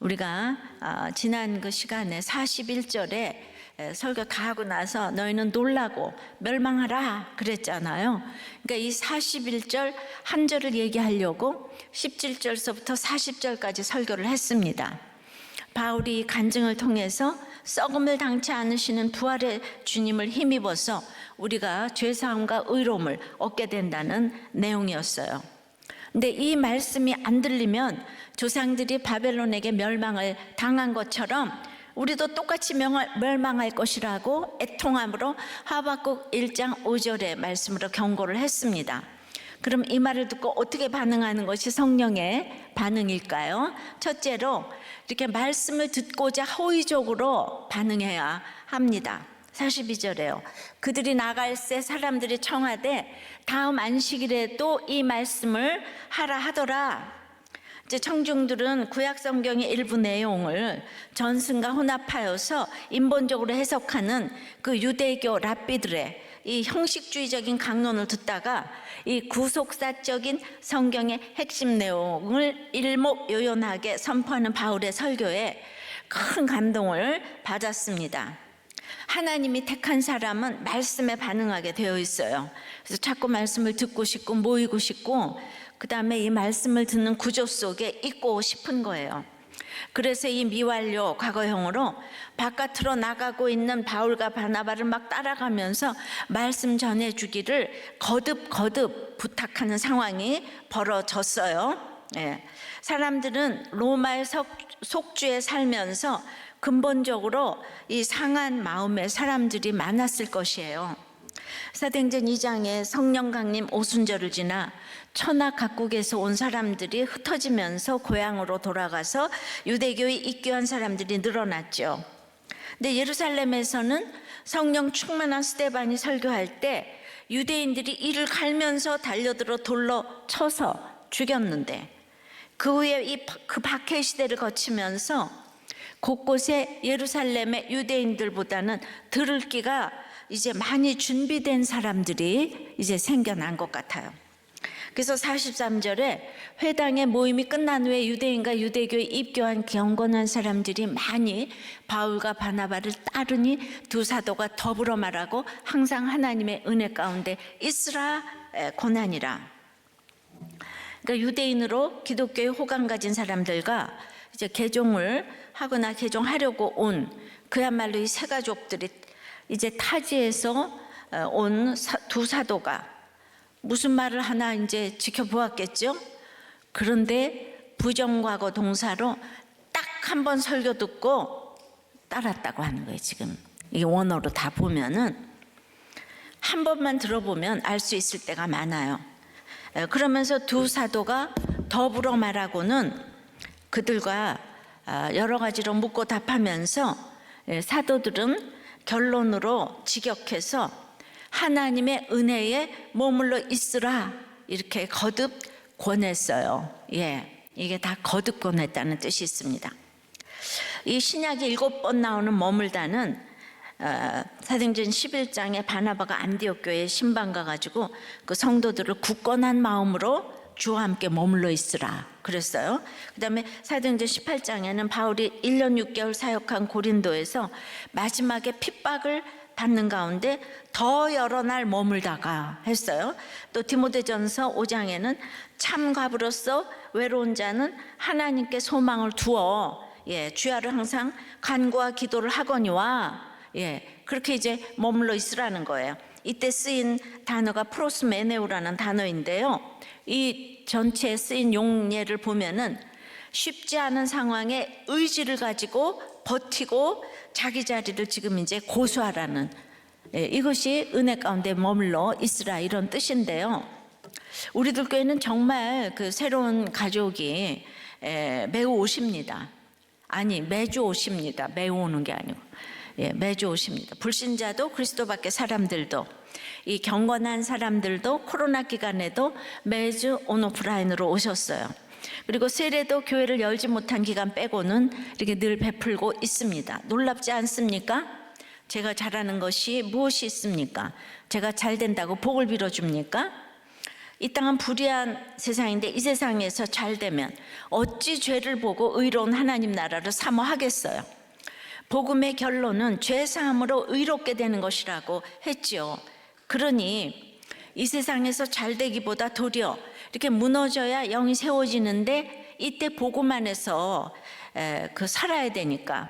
우리가 지난 그 시간에 41절에 설교 다 하고 나서 너희는 놀라고 멸망하라 그랬잖아요. 그러니까 이 41절 한 절을 얘기하려고 17절서부터 40절까지 설교를 했습니다. 바울이 간증을 통해서 썩음을 당치 않으시는 부활의 주님을 힘입어서 우리가 죄사함과 의로움을 얻게 된다는 내용이었어요. 근데 이 말씀이 안 들리면 조상들이 바벨론에게 멸망을 당한 것처럼 우리도 똑같이 멸망할 것이라고 애통함으로 하박국 1장 5절의 말씀으로 경고를 했습니다. 그럼 이 말을 듣고 어떻게 반응하는 것이 성령의 반응일까요? 첫째로 이렇게 말씀을 듣고자 호의적으로 반응해야 합니다. 42절에요. 그들이 나갈새 사람들이 청하되 다음 안식일에도 이 말씀을 하라 하더라. 이제 청중들은 구약 성경의 일부 내용을 전승과 혼합하여서 인본적으로 해석하는 그 유대교 랍비들의 이 형식주의적인 강론을 듣다가 이 구속사적인 성경의 핵심 내용을 일목요연하게 선포하는 바울의 설교에 큰 감동을 받았습니다. 하나님이 택한 사람은 말씀에 반응하게 되어 있어요. 그래서 자꾸 말씀을 듣고 싶고 모이고 싶고 그 다음에 이 말씀을 듣는 구조 속에 있고 싶은 거예요. 그래서 이 미완료 과거형으로 바깥으로 나가고 있는 바울과 바나바를 막 따라가면서 말씀 전해주기를 거듭 부탁하는 상황이 벌어졌어요. 예. 사람들은 로마의 속주에 살면서 근본적으로 이 상한 마음의 사람들이 많았을 것이에요. 사도행전 2장에 성령 강림 오순절을 지나 천하 각국에서 온 사람들이 흩어지면서 고향으로 돌아가서 유대교에 입교한 사람들이 늘어났죠. 근데 예루살렘에서는 성령 충만한 스데반이 설교할 때 유대인들이 이를 갈면서 달려들어 돌로 쳐서 죽였는데 그 후에 그 박해 시대를 거치면서 곳곳에 예루살렘의 유대인들보다는 들을 귀가 이제 많이 준비된 사람들이 이제 생겨난 것 같아요. 그래서 43절에 회당의 모임이 끝난 후에 유대인과 유대교에 입교한 경건한 사람들이 많이 바울과 바나바를 따르니 두 사도가 더불어 말하고 항상 하나님의 은혜 가운데 있으라 고난이라. 그러니까 유대인으로 기독교에 호감 가진 사람들과 이제 개종을 하거나 개종하려고 온 그야말로 이 세 가족들이 이제 타지에서 온 두 사도가 무슨 말을 하나 이제 지켜보았겠죠. 그런데 부정과거 동사로 딱 한 번 설교 듣고 따랐다고 하는 거예요. 지금 이 원어로 다 보면은 한 번만 들어보면 알 수 있을 때가 많아요. 그러면서 두 사도가 더불어 말하고는 그들과 여러 가지로 묻고 답하면서 사도들은 결론으로 직역해서 하나님의 은혜에 머물러 있으라 이렇게 거듭 권했어요. 예, 이게 다 거듭 권했다는 뜻이 있습니다. 이 신약이 7번 나오는 머물다는 사도행전 11장에 바나바가 안디옥 교회에 신방 가가지고 그 성도들을 굳건한 마음으로 주와 함께 머물러 있으라 그랬어요. 그 다음에 사도행전 18장에는 바울이 1년 6개월 사역한 고린도에서 마지막에 핍박을 받는 가운데 더 여러 날 머물다가 했어요. 또 디모데전서 5장에는 참갑으로서 외로운 자는 하나님께 소망을 두어 주야를 항상 간구와 기도를 하거니와 그렇게 이제 머물러 있으라는 거예요. 이때 쓰인 단어가 프로스메네오라는 단어인데요. 이 전체에 쓰인 용례를 보면은 쉽지 않은 상황에 의지를 가지고 버티고 자기 자리를 지금 이제 고수하라는 이것이 은혜 가운데 머물러 있으라 이런 뜻인데요. 우리들 교회는 정말 그 새로운 가족이 매우 오십니다. 아니 매주 오십니다. 매우 오는 게 아니고 매주 오십니다. 불신자도 그리스도 밖의 사람들도 이 경건한 사람들도 코로나 기간에도 매주 온오프라인으로 오셨어요. 그리고 세례도 교회를 열지 못한 기간 빼고는 이렇게 늘 베풀고 있습니다. 놀랍지 않습니까? 제가 잘하는 것이 무엇이 있습니까? 제가 잘 된다고 복을 빌어줍니까? 이 땅은 불의한 세상인데 이 세상에서 잘 되면 어찌 죄를 보고 의로운 하나님 나라를 사모하겠어요. 복음의 결론은 죄 사함으로 의롭게 되는 것이라고 했지요. 그러니 이 세상에서 잘 되기보다 도리어 이렇게 무너져야 영이 세워지는데 이때 복음 안에서 살아야 되니까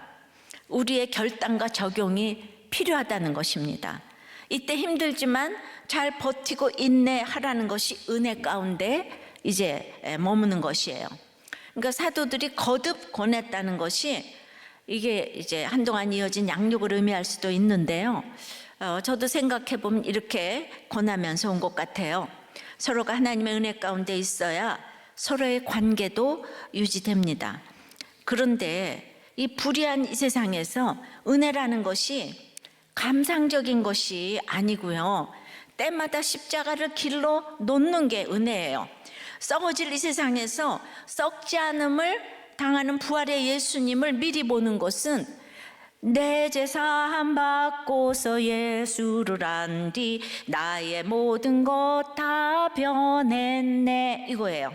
우리의 결단과 적용이 필요하다는 것입니다. 이때 힘들지만 잘 버티고 인내하라는 것이 은혜 가운데 이제 머무는 것이에요. 그러니까 사도들이 거듭 권했다는 것이 이게 이제 한동안 이어진 양육을 의미할 수도 있는데요. 저도 생각해 보면 이렇게 권하면서 온 것 같아요. 서로가 하나님의 은혜 가운데 있어야 서로의 관계도 유지됩니다. 그런데 이 불의한 이 세상에서 은혜라는 것이 감상적인 것이 아니고요. 때마다 십자가를 길러 놓는 게 은혜예요. 썩어질 이 세상에서 썩지 않음을 당하는 부활의 예수님을 미리 보는 것은 내 제사함 받고서 예수를 안 뒤 나의 모든 것 다 변했네, 이거예요.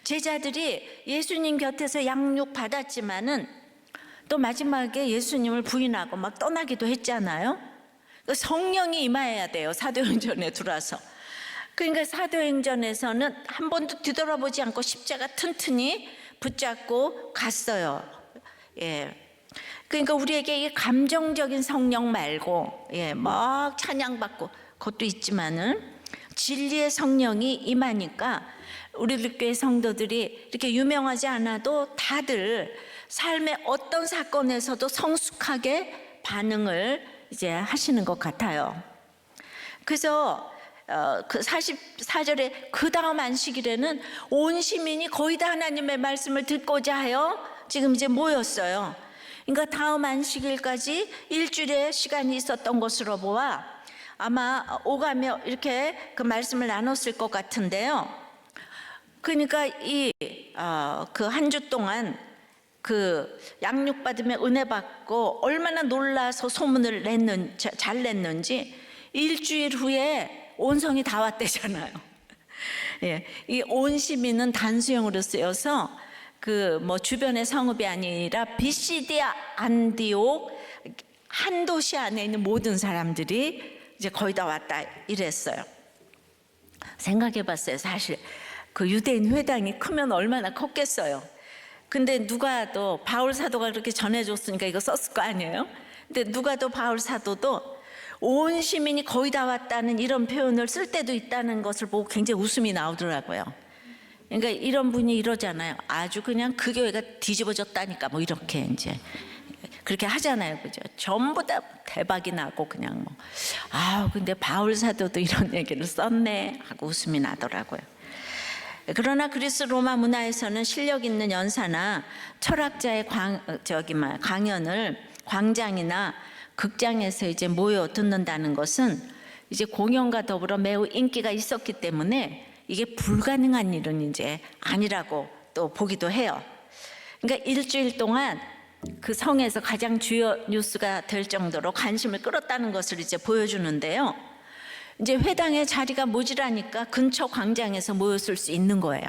제자들이 예수님 곁에서 양육 받았지만은 또 마지막에 예수님을 부인하고 막 떠나기도 했잖아요. 성령이 임하여야 돼요. 사도행전에 들어와서. 그러니까 사도행전에서는 한 번도 뒤돌아보지 않고 십자가 튼튼히 붙잡고 갔어요. 예. 그러니까 우리에게 이 감정적인 성령 말고, 막 찬양받고 그것도 있지만은 진리의 성령이 임하니까 우리 교회 성도들이 이렇게 유명하지 않아도 다들 삶의 어떤 사건에서도 성숙하게 반응을 이제 하시는 것 같아요. 그래서 그 44절에 그 다음 안식일에는 온 시민이 거의 다 하나님의 말씀을 듣고자 하여 지금 이제 모였어요. 그러니까 다음 안식일까지 일주일의 시간이 있었던 것으로 보아 아마 오가며 이렇게 그 말씀을 나눴을 것 같은데요. 그러니까 그 한 주 동안 그 양육받으며 은혜 받고 얼마나 놀라서 소문을 잘 냈는지 일주일 후에 온성이 다 왔대잖아요. 이 온 시민은 단수형으로 쓰여서 그 뭐 주변의 성읍이 아니라 비시디아 안디옥 한 도시 안에 있는 모든 사람들이 이제 거의 다 왔다 이랬어요. 생각해봤어요. 사실 그 유대인 회당이 크면 얼마나 컸겠어요. 근데 누가 또 바울 사도가 그렇게 전해줬으니까 이거 썼을 거 아니에요? 근데 누가 또 바울 사도도 온 시민이 거의 다 왔다는 이런 표현을 쓸 때도 있다는 것을 보고 굉장히 웃음이 나오더라고요. 그러니까 이런 분이 이러잖아요. 아주 그냥 그 교회가 뒤집어졌다니까 뭐 이렇게 이제 그렇게 하잖아요. 그죠? 전부 다 대박이 나고 그냥 뭐 근데 바울 사도도 이런 얘기를 썼네 하고 웃음이 나더라고요. 그러나 그리스 로마 문화에서는 실력 있는 연사나 철학자의 강연을 광장이나 극장에서 이제 모여 듣는다는 것은 이제 공연과 더불어 매우 인기가 있었기 때문에 이게 불가능한 일은 이제 아니라고 또 보기도 해요. 그러니까 일주일 동안 그 성에서 가장 주요 뉴스가 될 정도로 관심을 끌었다는 것을 이제 보여주는데요. 이제 회당에 자리가 모자라니까 근처 광장에서 모였을 수 있는 거예요.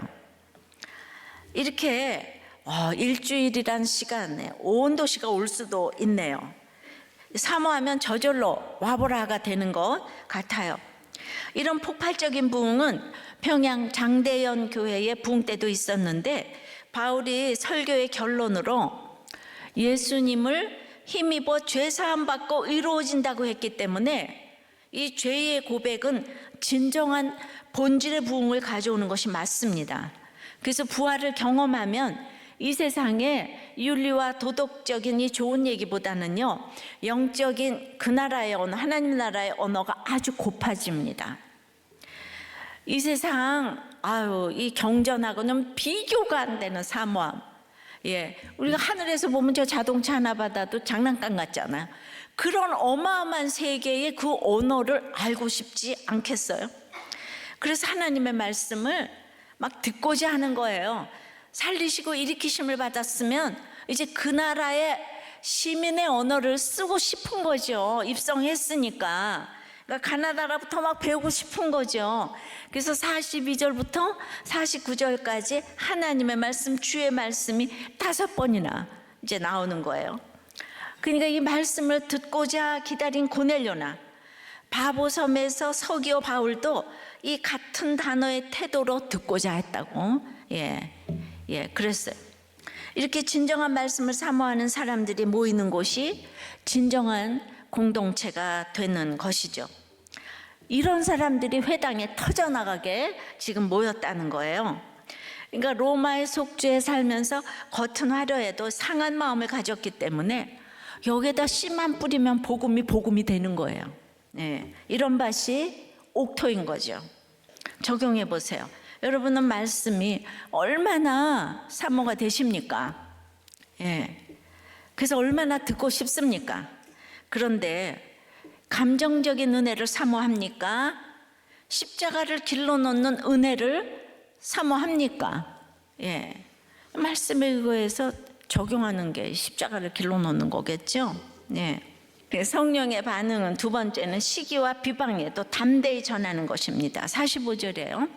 이렇게 일주일이란 시간에 온 도시가 올 수도 있네요. 사모하면 저절로 와보라가 되는 것 같아요. 이런 폭발적인 부흥은 평양 장대연 교회의 부흥 때도 있었는데 바울이 설교의 결론으로 예수님을 힘입어 죄 사함 받고 의로워진다고 했기 때문에 이 죄의 고백은 진정한 본질의 부흥을 가져오는 것이 맞습니다. 그래서 부활을 경험하면 이 세상에 윤리와 도덕적인 이 좋은 얘기보다는요, 영적인 그 나라의 언어, 하나님 나라의 언어가 아주 고파집니다. 이 세상 이 경전하고는 비교가 안 되는 사모함. 우리가 하늘에서 보면 저 자동차 하나 받아도 장난감 같잖아요. 그런 어마어마한 세계의 그 언어를 알고 싶지 않겠어요? 그래서 하나님의 말씀을 막 듣고자 하는 거예요. 살리시고 일으키심을 받았으면 이제 그 나라의 시민의 언어를 쓰고 싶은 거죠. 입성했으니까. 그러니까 가나다라부터 막 배우고 싶은 거죠. 그래서 42절부터 49절까지 하나님의 말씀, 주의 말씀이 5번이나 이제 나오는 거예요. 그러니까 이 말씀을 듣고자 기다린 고넬료나 바보섬에서 서기오 바울도 이 같은 단어의 태도로 듣고자 했다고. 그랬어요. 이렇게 진정한 말씀을 사모하는 사람들이 모이는 곳이 진정한 공동체가 되는 것이죠. 이런 사람들이 회당에 터져나가게 지금 모였다는 거예요. 그러니까 로마의 속주에 살면서 겉은 화려해도 상한 마음을 가졌기 때문에 여기에다 씨만 뿌리면 복음이 되는 거예요. 이런 밭이 옥토인 거죠. 적용해 보세요. 여러분은 말씀이 얼마나 사모가 되십니까? 그래서 얼마나 듣고 싶습니까? 그런데 감정적인 은혜를 사모합니까? 십자가를 길러 놓는 은혜를 사모합니까? 말씀에 의거해서 적용하는 게 십자가를 길러 놓는 거겠죠? 성령의 반응은 두 번째는 시기와 비방에도 담대히 전하는 것입니다. 45절이에요.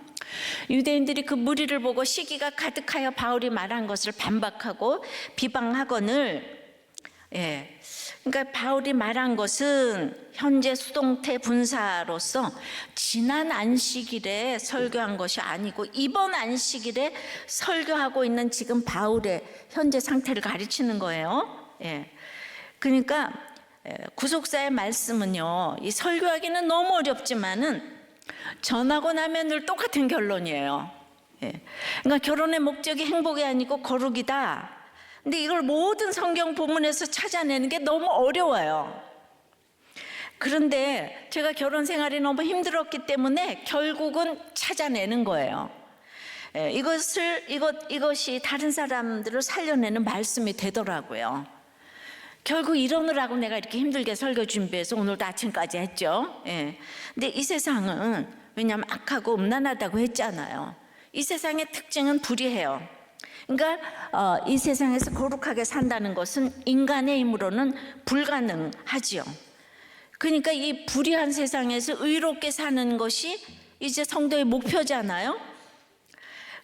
유대인들이 그 무리를 보고 시기가 가득하여 바울이 말한 것을 반박하고 비방하거늘, 그러니까 바울이 말한 것은 현재 수동태 분사로서 지난 안식일에 설교한 것이 아니고 이번 안식일에 설교하고 있는 지금 바울의 현재 상태를 가르치는 거예요. 그러니까 구속사의 말씀은요, 이 설교하기는 너무 어렵지만은 전하고 나면 늘 똑같은 결론이에요. 그러니까 결혼의 목적이 행복이 아니고 거룩이다. 근데 이걸 모든 성경 본문에서 찾아내는 게 너무 어려워요. 그런데 제가 결혼 생활이 너무 힘들었기 때문에 결국은 찾아내는 거예요. 이것이 다른 사람들을 살려내는 말씀이 되더라고요. 결국 이러느라고 내가 이렇게 힘들게 설교 준비해서 오늘도 아침까지 했죠. 근데 이 세상은 왜냐하면 악하고 음란하다고 했잖아요. 이 세상의 특징은 불의해요. 그러니까 이 세상에서 거룩하게 산다는 것은 인간의 힘으로는 불가능하지요. 그러니까 이 불의한 세상에서 의롭게 사는 것이 이제 성도의 목표잖아요.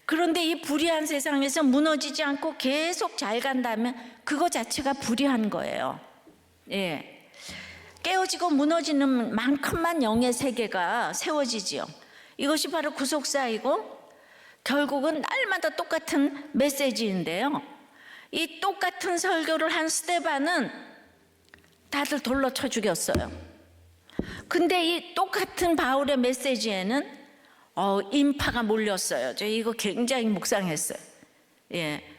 그런데 이 불의한 세상에서 무너지지 않고 계속 잘 간다면 그거 자체가 불의한 거예요. 깨어지고 무너지는 만큼만 영의 세계가 세워지지요. 이것이 바로 구속사이고 결국은 날마다 똑같은 메시지인데요. 이 똑같은 설교를 한 스데반은 다들 돌로 쳐 죽였어요. 근데 이 똑같은 바울의 메시지에는 인파가 몰렸어요. 저 이거 굉장히 묵상했어요.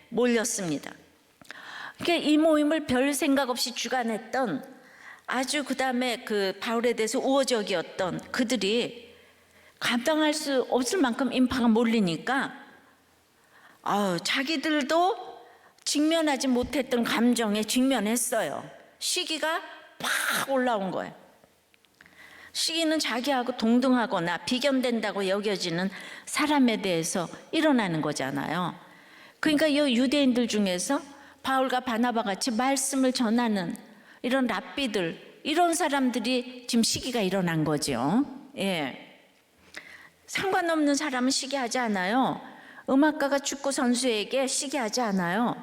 몰렸습니다. 그러니까 이 모임을 별 생각 없이 주관했던 아주 그 다음에 그 바울에 대해서 우호적이었던 그들이 감당할 수 없을 만큼 인파가 몰리니까 자기들도 직면하지 못했던 감정에 직면했어요. 시기가 팍 올라온 거예요. 시기는 자기하고 동등하거나 비견된다고 여겨지는 사람에 대해서 일어나는 거잖아요. 그러니까 이 유대인들 중에서 바울과 바나바 같이 말씀을 전하는 이런 랍비들, 이런 사람들이 지금 시기가 일어난 거죠. 상관없는 사람은 시기하지 않아요. 음악가가 축구 선수에게 시기하지 않아요.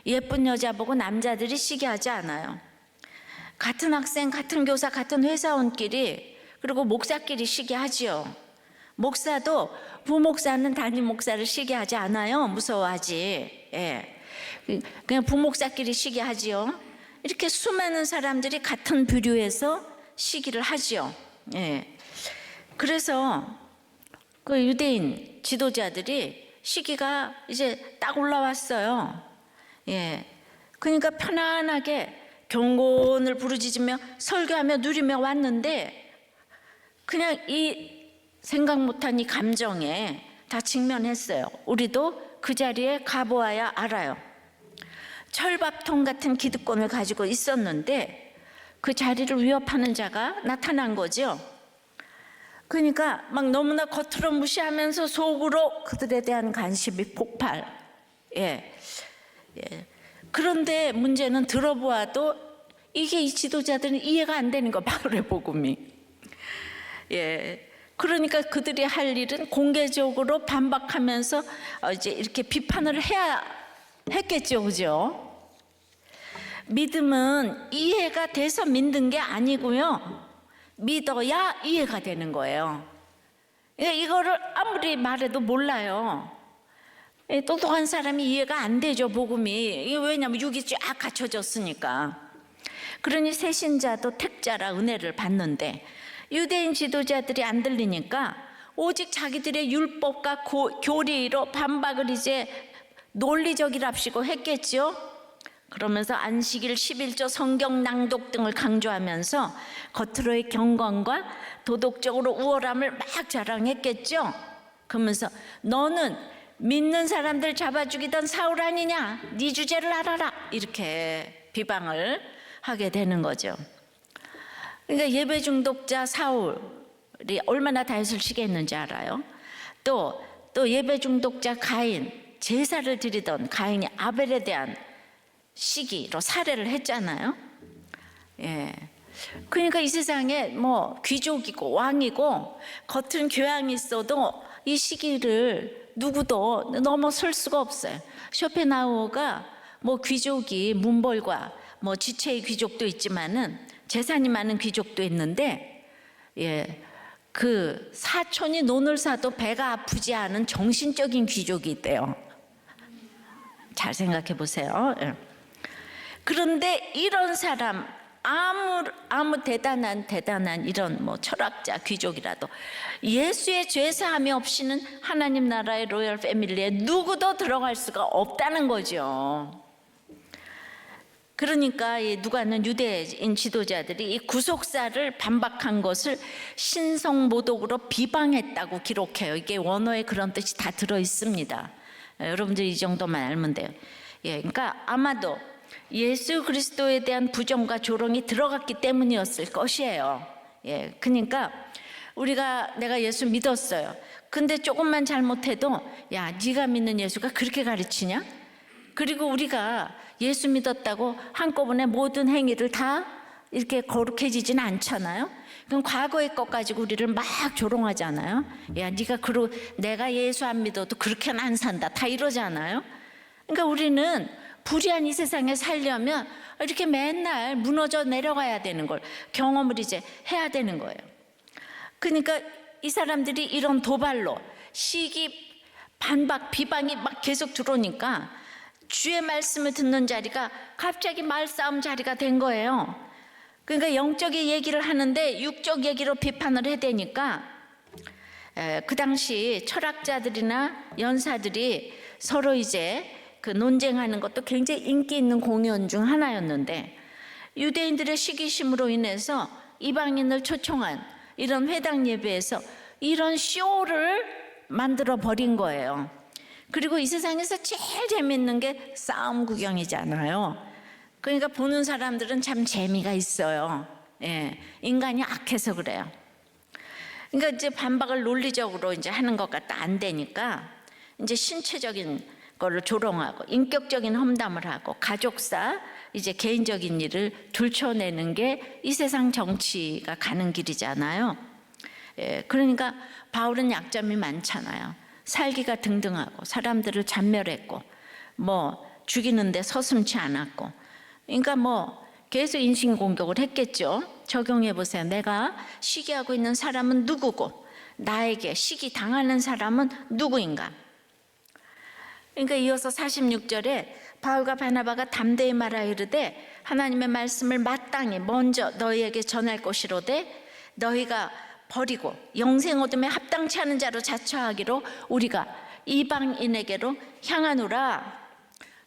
예쁜 여자 보고 남자들이 시기하지 않아요. 같은 학생, 같은 교사, 같은 회사원끼리, 그리고 목사끼리 시기하지요. 목사도 부목사는 담임 목사를 시기하지 않아요. 무서워하지. 그냥 부목사끼리 시기하지요. 이렇게 수많은 사람들이 같은 부류에서 시기를 하지요. 그래서 그 유대인 지도자들이 시기가 이제 딱 올라왔어요. 그러니까 편안하게 경건을 부르짖으며 설교하며 누리며 왔는데 그냥 이 생각 못한 이 감정에 다 직면했어요. 우리도 그 자리에 가보아야 알아요. 철밥통 같은 기득권을 가지고 있었는데 그 자리를 위협하는 자가 나타난 거죠. 그러니까 막 너무나 겉으로 무시하면서 속으로 그들에 대한 관심이 폭발. 그런데 문제는 들어보아도 이게 이 지도자들은 이해가 안 되는 거, 바울의 복음이. 예. 그러니까 그들이 할 일은 공개적으로 반박하면서 이제 이렇게 비판을 해야 했겠죠, 그죠? 믿음은 이해가 돼서 믿는 게 아니고요, 믿어야 이해가 되는 거예요. 이거를 아무리 말해도 몰라요. 똑똑한 사람이 이해가 안 되죠, 복음이. 왜냐하면 육이 쫙 갖춰졌으니까. 그러니 새신자도 택자라 은혜를 받는데 유대인 지도자들이 안 들리니까 오직 자기들의 율법과 교리로 반박을 이제 논리적이랍시고 했겠죠. 그러면서 안식일, 11조, 성경 낭독 등을 강조하면서 겉으로의 경건과 도덕적으로 우월함을 막 자랑했겠죠. 그러면서 너는 믿는 사람들 잡아 죽이던 사울 아니냐, 네 주제를 알아라, 이렇게 비방을 하게 되는 거죠. 그러니까 예배 중독자 사울이 얼마나 다윗을 시기했는지 알아요? 또 예배 중독자 가인, 제사를 드리던 가인이 아벨에 대한 시기로 살해를 했잖아요. 예. 그러니까 이 세상에 뭐 귀족이고 왕이고 겉은 교양이 있어도 이 시기를 누구도 넘어설 수가 없어요. 쇼펜하우어가 뭐 귀족이 문벌과 뭐 지체의 귀족도 있지만은 재산이 많은 귀족도 있는데, 예, 그 사촌이 논을 사도 배가 아프지 않은 정신적인 귀족이 있대요. 잘 생각해 보세요. 예. 그런데 이런 사람, 아무 대단한 이런 뭐 철학자, 귀족이라도 예수의 죄사함이 없이는 하나님 나라의 로열 패밀리에 누구도 들어갈 수가 없다는 거죠. 그러니까 누가는 유대인 지도자들이 이 구속사를 반박한 것을 신성모독으로 비방했다고 기록해요. 이게 원어에 그런 뜻이 다 들어 있습니다. 여러분들 이 정도만 알면 돼요. 예, 그러니까 아마도 예수 그리스도에 대한 부정과 조롱이 들어갔기 때문이었을 것이에요. 예, 그러니까 내가 예수 믿었어요. 근데 조금만 잘못해도 야, 네가 믿는 예수가 그렇게 가르치냐? 그리고 우리가 예수 믿었다고 한꺼번에 모든 행위를 다 이렇게 거룩해지지는 않잖아요. 그럼 과거의 것 가지고 우리를 막 조롱하잖아요. 야, 내가 예수 안 믿어도 그렇게는 안 산다, 다 이러잖아요. 그러니까 우리는 불의한 이 세상에 살려면 이렇게 맨날 무너져 내려가야 되는 걸 경험을 이제 해야 되는 거예요. 그러니까 이 사람들이 이런 도발로 시기, 반박, 비방이 막 계속 들어오니까 주의 말씀을 듣는 자리가 갑자기 말싸움 자리가 된 거예요. 그러니까 영적인 얘기를 하는데 육적 얘기로 비판을 해대니까 그 당시 철학자들이나 연사들이 서로 이제 그 논쟁하는 것도 굉장히 인기 있는 공연 중 하나였는데, 유대인들의 시기심으로 인해서 이방인을 초청한 이런 회당 예배에서 이런 쇼를 만들어 버린 거예요. 그리고 이 세상에서 제일 재밌는 게 싸움 구경이잖아요. 그러니까 보는 사람들은 참 재미가 있어요. 예, 인간이 악해서 그래요. 그러니까 이제 반박을 논리적으로 이제 하는 것 같다 안 되니까 이제 신체적인 거를 조롱하고 인격적인 험담을 하고 가족사, 이제 개인적인 일을 들춰내는 게 이 세상 정치가 가는 길이잖아요. 예, 그러니까 바울은 약점이 많잖아요. 살기가 등등하고 사람들을 잔멸했고 뭐 죽이는데 서슴지 않았고, 그러니까 뭐 계속 인신공격을 했겠죠. 적용해 보세요. 내가 시기하고 있는 사람은 누구고 나에게 시기 당하는 사람은 누구인가. 그러니까 이어서 46절에 바울과 바나바가 담대히 말하여 이르되 하나님의 말씀을 마땅히 먼저 너희에게 전할 것이로되 너희가 버리고 영생 얻음에 합당치 않은 자로 자처하기로 우리가 이방인에게로 향하노라.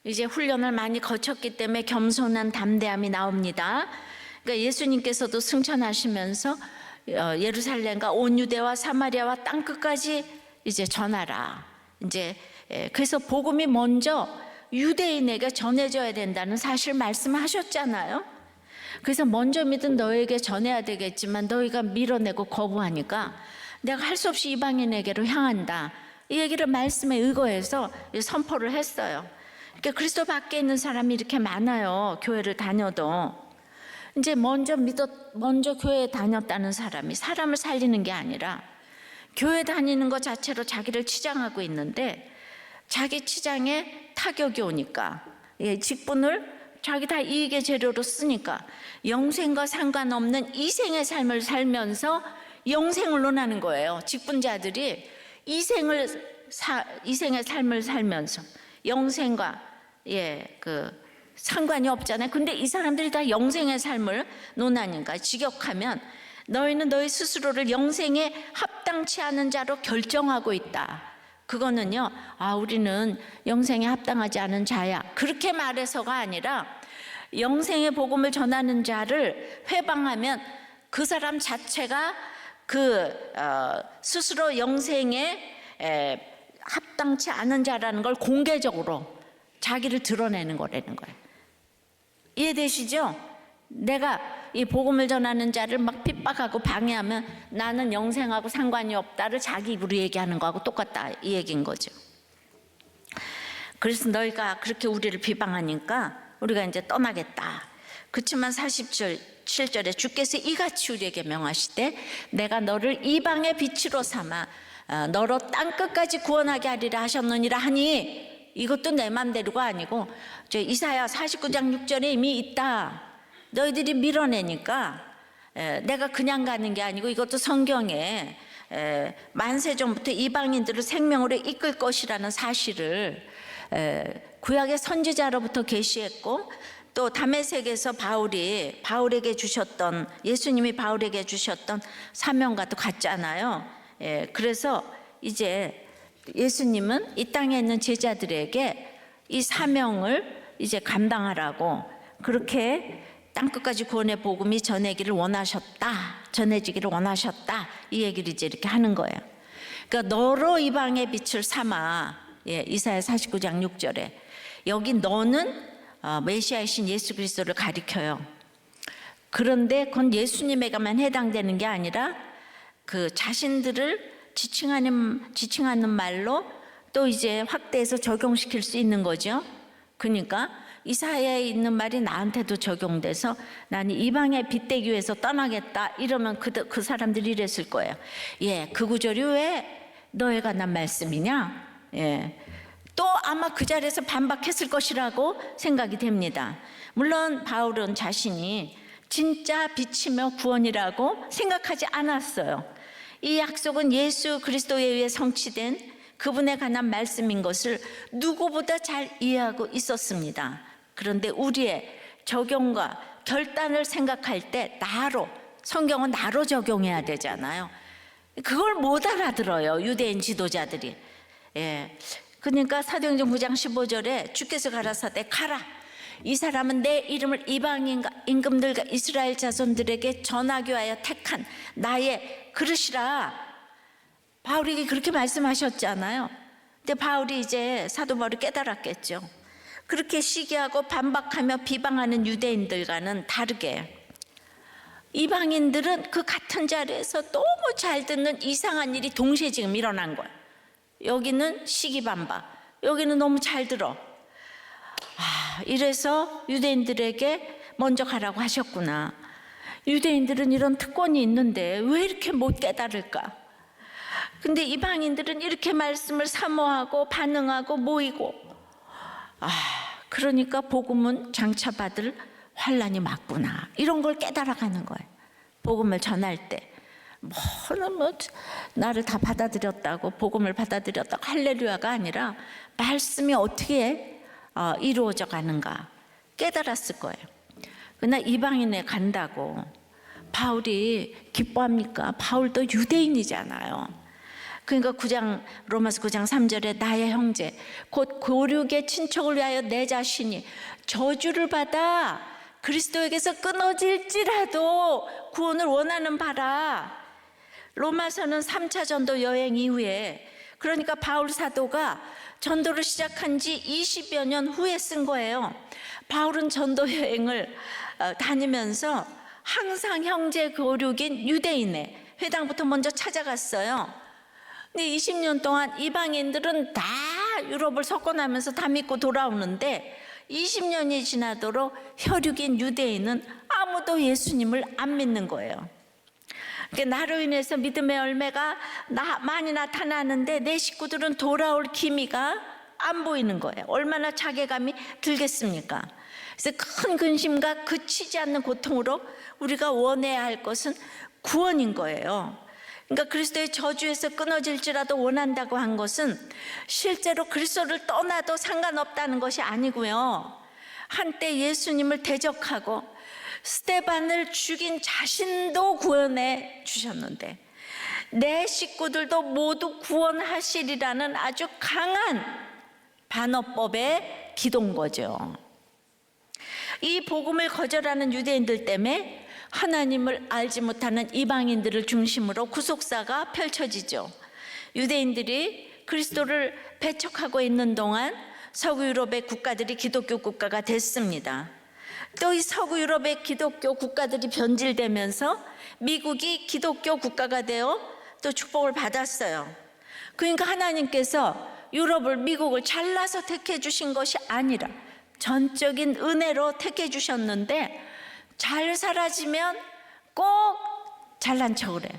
이제 훈련을 많이 거쳤기 때문에 겸손한 담대함이 나옵니다. 그러니까 예수님께서도 승천하시면서 예루살렘과 온 유대와 사마리아와 땅 끝까지 이제 전하라. 이제 그래서 복음이 먼저 유대인에게 전해져야 된다는 사실 말씀하셨잖아요. 그래서 먼저 믿은 너에게 전해야 되겠지만 너희가 밀어내고 거부하니까 내가 할 수 없이 이방인에게로 향한다. 이 얘기를 말씀에 의거해서 선포를 했어요. 그러니까 그리스도 밖에 있는 사람이 이렇게 많아요. 교회를 다녀도. 이제 먼저 교회에 다녔다는 사람이 사람을 살리는 게 아니라 교회 다니는 것 자체로 자기를 치장하고 있는데 자기 치장에 타격이 오니까 직분을 자기 다 이익의 재료로 쓰니까 영생과 상관없는 이생의 삶을 살면서 영생을 논하는 거예요. 직분자들이 이생의 삶을 살면서 영생과 상관이 없잖아요. 근데 이 사람들이 다 영생의 삶을 논하니까 직역하면 너희는 너희 스스로를 영생에 합당치 않은 자로 결정하고 있다. 그거는요, 우리는 영생에 합당하지 않은 자야, 그렇게 말해서가 아니라 영생의 복음을 전하는 자를 회방하면 그 사람 자체가 스스로 영생에 합당치 않은 자라는 걸 공개적으로 자기를 드러내는 거라는 거예요. 이해되시죠? 내가 이 복음을 전하는 자를 막 핍박하고 방해하면 나는 영생하고 상관이 없다를 자기 입으로 얘기하는 거하고 똑같다, 이 얘기인 거죠. 그래서 너희가 그렇게 우리를 비방하니까 우리가 이제 떠나겠다. 그렇지만 47절에 주께서 이같이 우리에게 명하시되 내가 너를 이방의 빛으로 삼아 너로 땅끝까지 구원하게 하리라 하셨느니라 하니, 이것도 내 맘대로가 아니고 저 이사야 49장 6절에 이미 있다. 너희들이 밀어내니까 내가 그냥 가는 게 아니고 이것도 성경에 만세 전부터 이방인들을 생명으로 이끌 것이라는 사실을 구약의 선지자로부터 계시했고, 또 다메섹에서 바울에게 주셨던, 예수님이 바울에게 주셨던 사명과도 같잖아요. 그래서 이제 예수님은 이 땅에 있는 제자들에게 이 사명을 이제 감당하라고 그렇게 땅끝까지 구원의 복음이 전해지기를 원하셨다, 이 얘기를 이제 이렇게 하는 거예요. 그러니까 너로 이방의 빛을 삼아, 이사야 49장 6절에 여기 너는 메시아이신 예수 그리스도를 가리켜요. 그런데 그건 예수님에게만 해당되는 게 아니라 그 자신들을 지칭하는 말로 또 이제 확대해서 적용시킬 수 있는 거죠. 그러니까 이사야에 있는 말이 나한테도 적용돼서 나는 이방의 빛 되기 위해서 떠나겠다, 이러면 그 사람들이 이랬을 거예요. 그 구절이 왜 너에 관한 말씀이냐? 또 아마 그 자리에서 반박했을 것이라고 생각이 됩니다. 물론 바울은 자신이 진짜 빛이며 구원이라고 생각하지 않았어요. 이 약속은 예수 그리스도에 의해 성취된 그분에 관한 말씀인 것을 누구보다 잘 이해하고 있었습니다. 그런데 우리의 적용과 결단을 생각할 때 성경은 나로 적용해야 되잖아요. 그걸 못 알아들어요, 유대인 지도자들이. 그러니까 사도행전 9장 15절에 주께서 가라사대 가라, 이 사람은 내 이름을 이방 임금들과 이스라엘 자손들에게 전하기 위하여 택한 나의 그릇이라, 바울에게 그렇게 말씀하셨잖아요. 근데 바울이 이제 사도 바울이 깨달았겠죠. 그렇게 시기하고 반박하며 비방하는 유대인들과는 다르게 이방인들은 그 같은 자리에서 너무 잘 듣는 이상한 일이 동시에 지금 일어난 거예요. 여기는 시기반박, 여기는 너무 잘 들어. 이래서 유대인들에게 먼저 가라고 하셨구나. 유대인들은 이런 특권이 있는데 왜 이렇게 못 깨달을까? 근데 이방인들은 이렇게 말씀을 사모하고 반응하고 모이고, 그러니까 복음은 장차 받을 환난이 맞구나, 이런 걸 깨달아가는 거예요. 복음을 전할 때 나를 다 받아들였다고, 복음을 받아들였다고 할렐루야가 아니라 말씀이 어떻게 이루어져 가는가 깨달았을 거예요. 그러나 이방인에 간다고 바울이 기뻐합니까? 바울도 유대인이잖아요. 그러니까 로마서 9장 3절에 나의 형제 곧 고륙의 친척을 위하여 내 자신이 저주를 받아 그리스도에게서 끊어질지라도 구원을 원하는 바라. 로마서는 3차 전도 여행 이후에, 그러니까 바울 사도가 전도를 시작한 지 20여 년 후에 쓴 거예요. 바울은 전도 여행을 다니면서 항상 형제 고륙인 유대인의 회당부터 먼저 찾아갔어요. 근데 20년 동안 이방인들은 다 유럽을 석권하면서 다 믿고 돌아오는데 20년이 지나도록 혈육인 유대인은 아무도 예수님을 안 믿는 거예요. 그러니까 나로 인해서 믿음의 열매가 많이 나타나는데 내 식구들은 돌아올 기미가 안 보이는 거예요. 얼마나 자괴감이 들겠습니까? 그래서 큰 근심과 그치지 않는 고통으로 우리가 원해야 할 것은 구원인 거예요. 그러니까 그리스도의 저주에서 끊어질지라도 원한다고 한 것은 실제로 그리스도를 떠나도 상관없다는 것이 아니고요. 한때 예수님을 대적하고 스데반을 죽인 자신도 구원해 주셨는데 내 식구들도 모두 구원하시리라는 아주 강한 반어법의 기도인 거죠. 이 복음을 거절하는 유대인들 때문에 하나님을 알지 못하는 이방인들을 중심으로 구속사가 펼쳐지죠. 유대인들이 그리스도를 배척하고 있는 동안 서구 유럽의 국가들이 기독교 국가가 됐습니다. 또 이 서구 유럽의 기독교 국가들이 변질되면서 미국이 기독교 국가가 되어 또 축복을 받았어요. 그러니까 하나님께서 유럽을, 미국을 잘라서 택해 주신 것이 아니라 전적인 은혜로 택해 주셨는데 잘 살아지면 꼭 잘난 척을 해.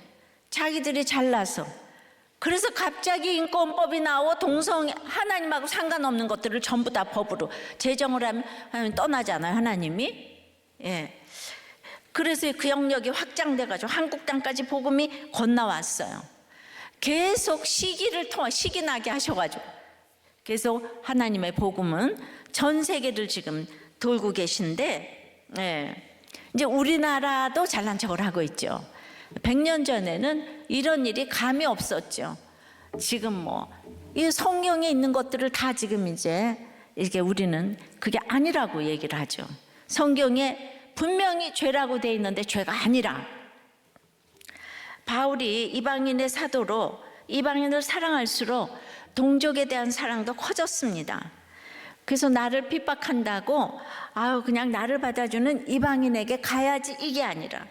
자기들이 잘나서. 그래서 갑자기 인권법이 나오고 하나님하고 상관없는 것들을 전부 다 법으로 제정을 하면 하나님 떠나잖아요, 하나님이. 예. 그래서 그 영역이 확장돼가지고 한국 땅까지 복음이 건너왔어요. 계속 시기 나게 하셔가지고 계속 하나님의 복음은 전 세계를 지금 돌고 계신데, 예. 이제 우리나라도 잘난 척을 하고 있죠. 100년 전에는 이런 일이 감이 없었죠. 지금 이 성경에 있는 것들을 다 지금 이제 이렇게 우리는 그게 아니라고 얘기를 하죠. 성경에 분명히 죄라고 돼 있는데 죄가 아니라. 바울이 이방인의 사도로 이방인을 사랑할수록 동족에 대한 사랑도 커졌습니다. 그래서 나를 핍박한다고 그냥 나를 받아주는 이방인에게 가야지, 이게 아니라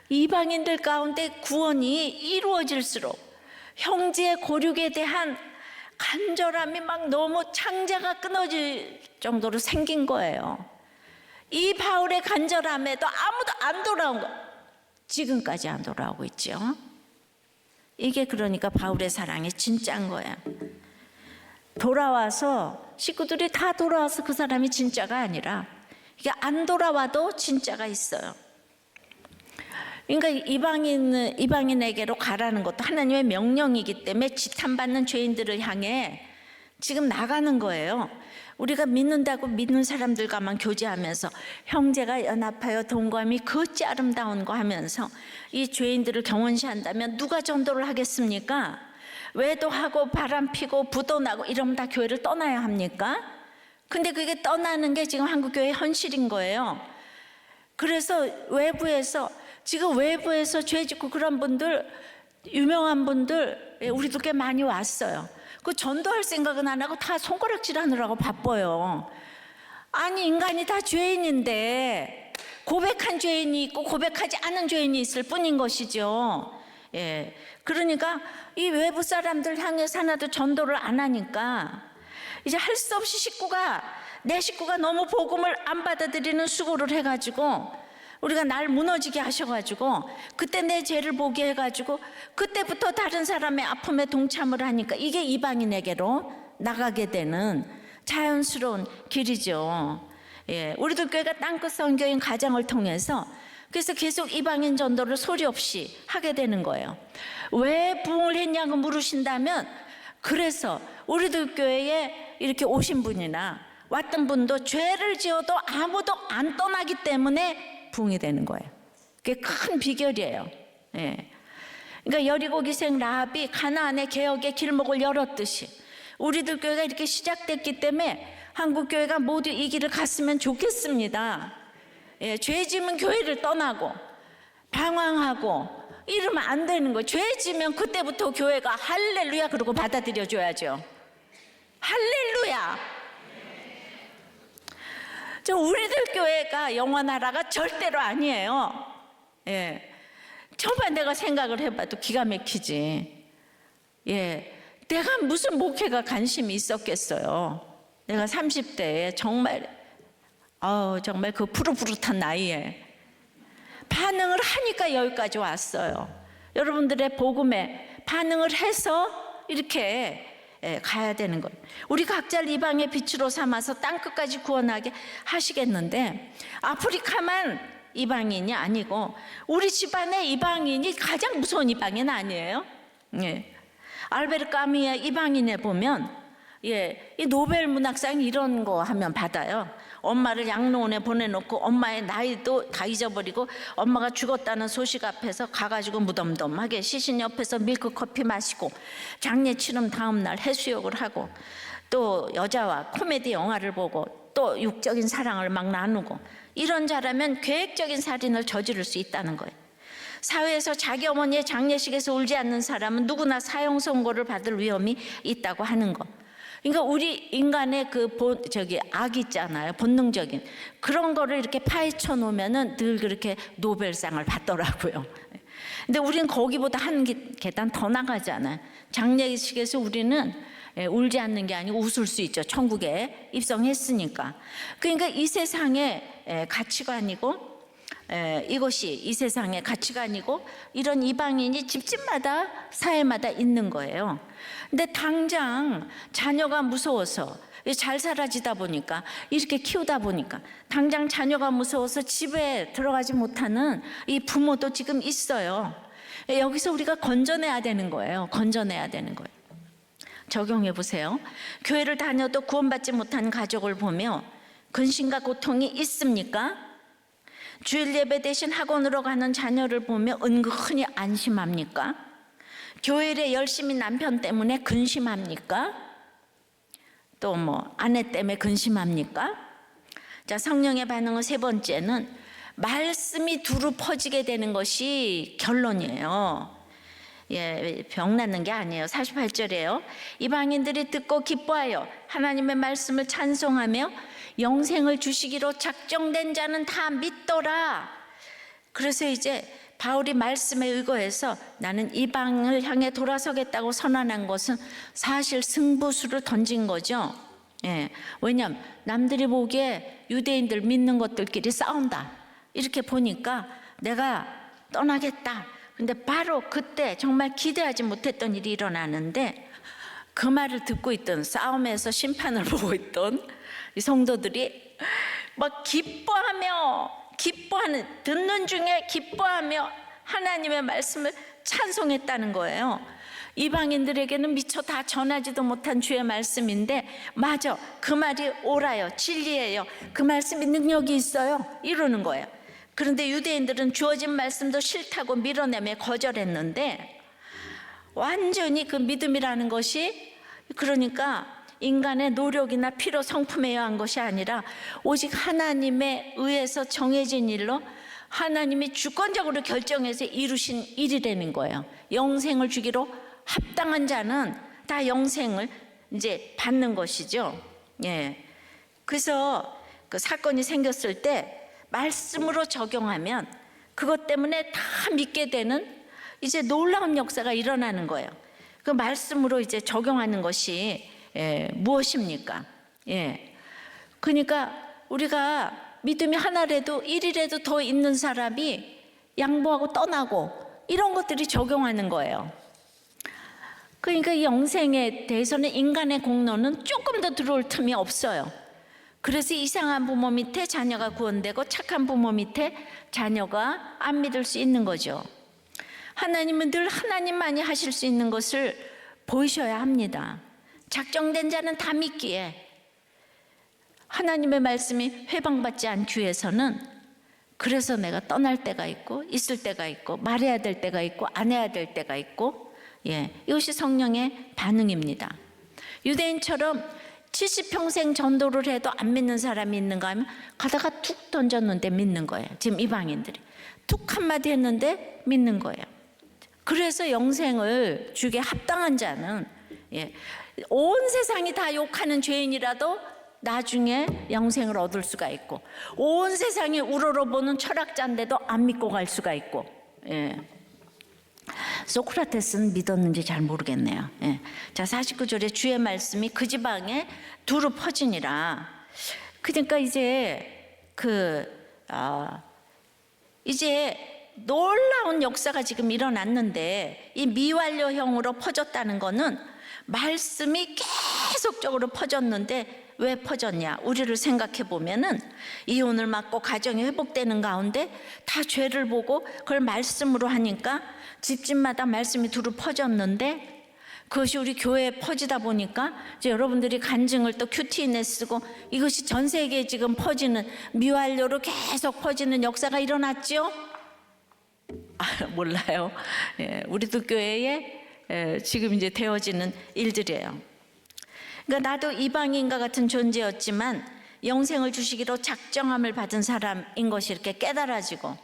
이방인들 가운데 구원이 이루어질수록 형제의 고륙에 대한 간절함이 막 너무 창자가 끊어질 정도로 생긴 거예요. 이 바울의 간절함에도 아무도 안 돌아온 거, 지금까지 안 돌아오고 있죠. 이게 그러니까 바울의 사랑이 진짜인 거예요. 돌아와서 식구들이 다 돌아와서 그 사람이 진짜가 아니라 이게 안 돌아와도 진짜가 있어요. 그러니까 이방인에게로 가라는 것도 하나님의 명령이기 때문에 지탄받는 죄인들을 향해 지금 나가는 거예요. 우리가 믿는다고 믿는 사람들과만 교제하면서 형제가 연합하여 동감이 그것이 아름다운 거 하면서 이 죄인들을 경원시한다면 누가 전도를 하겠습니까? 외도하고 바람피고 부도나고 이러면 다 교회를 떠나야 합니까? 근데 그게 떠나는 게 지금 한국교회의 현실인 거예요. 그래서 외부에서 죄 짓고 그런 분들, 유명한 분들 우리도 꽤 많이 왔어요. 그 전도할 생각은 안 하고 다 손가락질 하느라고 바빠요. 아니, 인간이 다 죄인인데 고백한 죄인이 있고 고백하지 않은 죄인이 있을 뿐인 것이죠. 예. 그러니까 이 외부 사람들 향해서 하나도 전도를 안 하니까 이제 할 수 없이 내 식구가 너무 복음을 안 받아들이는 수고를 해가지고 우리가 날 무너지게 하셔가지고 그때 내 죄를 보게 해가지고 그때부터 다른 사람의 아픔에 동참을 하니까 이게 이방인에게로 나가게 되는 자연스러운 길이죠. 예, 우리들 교회가 땅끝 선교인 가정을 통해서 그래서 계속 이방인 전도를 소리 없이 하게 되는 거예요. 왜 부흥을 했냐고 물으신다면, 그래서 우리들 교회에 이렇게 오신 분이나 왔던 분도 죄를 지어도 아무도 안 떠나기 때문에 부흥이 되는 거예요. 그게 큰 비결이에요. 예. 그러니까 여리고 기생 라합이 가나안의 개혁의 길목을 열었듯이 우리들 교회가 이렇게 시작됐기 때문에 한국 교회가 모두 이 길을 갔으면 좋겠습니다. 예, 죄 지면 교회를 떠나고 방황하고 이러면 안 되는 거예요. 죄 지면 그때부터 교회가 할렐루야 그러고 받아들여 줘야죠. 할렐루야. 우리들 교회가 영원하라가 절대로 아니에요. 예, 처음에 내가 생각을 해봐도 기가 막히지. 예, 내가 무슨 목회가 관심이 있었겠어요. 내가 30대에 정말 정말 그 푸릇푸릇한 나이에 반응을 하니까 여기까지 왔어요. 여러분들의 복음에 반응을 해서 이렇게 가야 되는 거예요. 우리 각자를 이방의 빛으로 삼아서 땅끝까지 구원하게 하시겠는데, 아프리카만 이방인이 아니고 우리 집안의 이방인이 가장 무서운 이방인 아니에요? 예. 알베르 까미의 이방인에 보면 이 노벨 문학상 이런 거 하면 받아요. 엄마를 양로원에 보내놓고 엄마의 나이도 다 잊어버리고 엄마가 죽었다는 소식 앞에서 가가지고 무덤덤하게 시신 옆에서 밀크 커피 마시고 장례 치름 다음날 해수욕을 하고 또 여자와 코미디 영화를 보고 또 육적인 사랑을 막 나누고, 이런 자라면 계획적인 살인을 저지를 수 있다는 거예요. 사회에서 자기 어머니의 장례식에서 울지 않는 사람은 누구나 사형 선고를 받을 위험이 있다고 하는 거. 그러니까 우리 인간의 악 있잖아요. 본능적인 그런 거를 이렇게 파헤쳐 놓으면은 늘 그렇게 노벨상을 받더라고요. 근데 우리는 거기보다 한 계단 더 나가잖아요. 장례식에서 우리는 울지 않는 게 아니고 웃을 수 있죠. 천국에 입성했으니까. 그러니까 이 세상의 가치관이고, 이것이 이 세상의 가치관이고, 이런 이방인이 집집마다 사회마다 있는 거예요. 근데 당장 자녀가 무서워서, 잘 살아지다 보니까 이렇게 키우다 보니까 당장 자녀가 무서워서 집에 들어가지 못하는 이 부모도 지금 있어요. 여기서 우리가 건져내야 되는 거예요. 건져내야 되는 거예요. 적용해 보세요. 교회를 다녀도 구원받지 못한 가족을 보며 근심과 고통이 있습니까? 주일 예배 대신 학원으로 가는 자녀를 보며 은근히 안심합니까? 교회에 열심히 남편 때문에 근심합니까? 또 아내 때문에 근심합니까? 자, 성령의 반응은 세 번째는 말씀이 두루 퍼지게 되는 것이 결론이에요. 병 낫는 게 아니에요. 48절이에요. 이방인들이 듣고 기뻐하여 하나님의 말씀을 찬송하며 영생을 주시기로 작정된 자는 다 믿더라. 그래서 이제 바울이 말씀에 의거해서 나는 이방을 향해 돌아서겠다고 선언한 것은 사실 승부수를 던진 거죠. 왜냐하면 남들이 보기에 유대인들 믿는 것들끼리 싸운다 이렇게 보니까 내가 떠나겠다. 근데 바로 그때 정말 기대하지 못했던 일이 일어나는데, 그 말을 듣고 있던, 싸움에서 심판을 보고 있던 이 성도들이 막 기뻐하는 듣는 중에 기뻐하며 하나님의 말씀을 찬송했다는 거예요. 이방인들에게는 미처 다 전하지도 못한 주의 말씀인데, 맞아, 그 말이 옳아요, 진리예요, 그 말씀이 능력이 있어요, 이러는 거예요. 그런데 유대인들은 주어진 말씀도 싫다고 밀어내며 거절했는데, 완전히 그 믿음이라는 것이, 그러니까 인간의 노력이나 피로 성품에 의한 것이 아니라 오직 하나님에 의해서 정해진 일로 하나님이 주권적으로 결정해서 이루신 일이라는 거예요. 영생을 주기로 합당한 자는 다 영생을 이제 받는 것이죠. 그래서 그 사건이 생겼을 때 말씀으로 적용하면 그것 때문에 다 믿게 되는 이제 놀라운 역사가 일어나는 거예요. 그 말씀으로 이제 적용하는 것이 무엇입니까? 그러니까 우리가 믿음이 하나라도 일이라도 더 있는 사람이 양보하고 떠나고 이런 것들이 적용하는 거예요. 그러니까 이 영생에 대해서는 인간의 공로는 조금 더 들어올 틈이 없어요. 그래서 이상한 부모 밑에 자녀가 구원되고 착한 부모 밑에 자녀가 안 믿을 수 있는 거죠. 하나님은 늘 하나님만이 하실 수 있는 것을 보이셔야 합니다. 작정된 자는 다 믿기에 하나님의 말씀이 회방받지 않기 위해서는, 그래서 내가 떠날 때가 있고 있을 때가 있고 말해야 될 때가 있고 안 해야 될 때가 있고, 이것이 성령의 반응입니다. 유대인처럼 70평생 전도를 해도 안 믿는 사람이 있는가 하면 가다가 툭 던졌는데 믿는 거예요. 지금 이방인들이 툭 한마디 했는데 믿는 거예요. 그래서 영생을 주게 합당한 자는 온 세상이 다 욕하는 죄인이라도 나중에 영생을 얻을 수가 있고, 온 세상이 우러러보는 철학자인데도 안 믿고 갈 수가 있고. 소크라테스는 믿었는지 잘 모르겠네요. 자, 49절에 주의 말씀이 그 지방에 두루 퍼지니라. 그러니까 이제 이제 놀라운 역사가 지금 일어났는데 이 미완료형으로 퍼졌다는 거는 말씀이 계속적으로 퍼졌는데 왜 퍼졌냐? 우리를 생각해 보면은 이혼을 막고 가정이 회복되는 가운데 다 죄를 보고 그걸 말씀으로 하니까 집집마다 말씀이 두루 퍼졌는데 그것이 우리 교회에 퍼지다 보니까 이제 여러분들이 간증을 또 큐티인에 쓰고 이것이 전 세계에 지금 퍼지는 미완료로 계속 퍼지는 역사가 일어났죠? 몰라요. 예, 우리도 교회에 지금 이제 되어지는 일들이에요. 그러니까 나도 이방인과 같은 존재였지만 영생을 주시기로 작정함을 받은 사람인 것이 이렇게 깨달아지고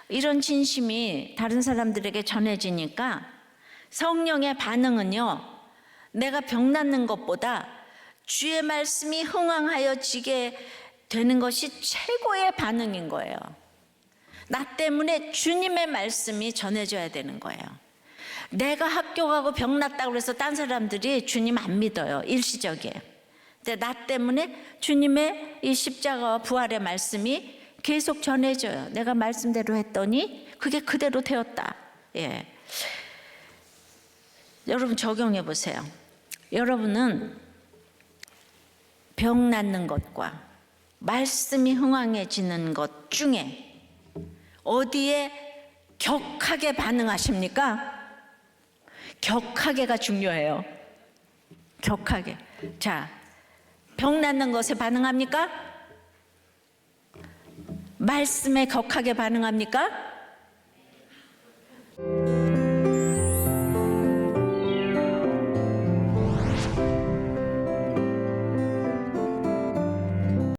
이런 진심이 다른 사람들에게 전해지니까 성령의 반응은요, 내가 병 낫는 것보다 주의 말씀이 흥왕하여지게 되는 것이 최고의 반응인 거예요. 나 때문에 주님의 말씀이 전해져야 되는 거예요. 내가 학교 가고 병 났다고 해서 딴 사람들이 주님 안 믿어요. 일시적이에요. 근데 나 때문에 주님의 이 십자가와 부활의 말씀이 계속 전해져요. 내가 말씀대로 했더니 그게 그대로 되었다. 예. 여러분 적용해 보세요. 여러분은 병 낫는 것과 말씀이 흥왕해지는 것 중에 어디에 격하게 반응하십니까? 격하게가 중요해요. 격하게. 자, 병 낫는 것에 반응합니까? 말씀에 격하게 반응합니까?